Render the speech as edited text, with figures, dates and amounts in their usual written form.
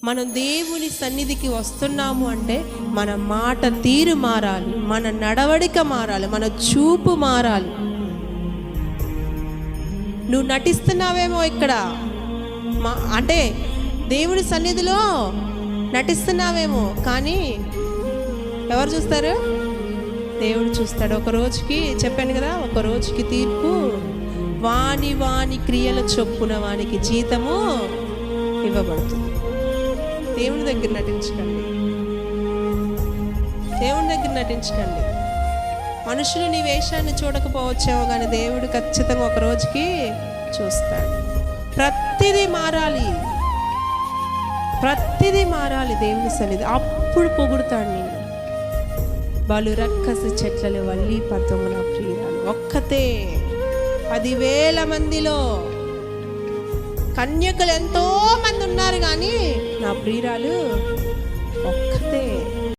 మనం దేవుని సన్నిధికి వస్తున్నాము అంటే మన మాట తీరు మారాలి, మన నడవడిక మారాలి, మన చూపు మారాలి. నువ్వు నటిస్తున్నావేమో ఇక్కడ అంటే దేవుని సన్నిధిలో నటిస్తున్నావేమో, కానీ ఎవరు చూస్తారు? దేవుడు చూస్తాడు. ఒక రోజుకి చెప్పాను కదా, ఒక రోజుకి తీర్పు వాని వాని క్రియల చొప్పున వానికి జీతము ఇవ్వబడుతుంది. దేవుని దగ్గర నటించకండి, దేవుని దగ్గర నటించకండి. మనుషులు నీ వేషాన్ని చూడకపోవచ్చేమో, కానీ దేవుడు ఖచ్చితంగా ఒక రోజుకి చూస్తాడు. ప్రతిదీ మారాలి, ప్రతిదీ మారాలి దేవుని సన్నిధి. అప్పుడు పొగుడుతాడు నేను. బలు రక్కసి చెట్లలో వల్లి పద్మము నా ప్రియురాలు ఒక్కతే. 10,000 మందిలో కన్యకలు ఎంతో మంది ఉన్నారు, కానీ నా ప్రియురాలు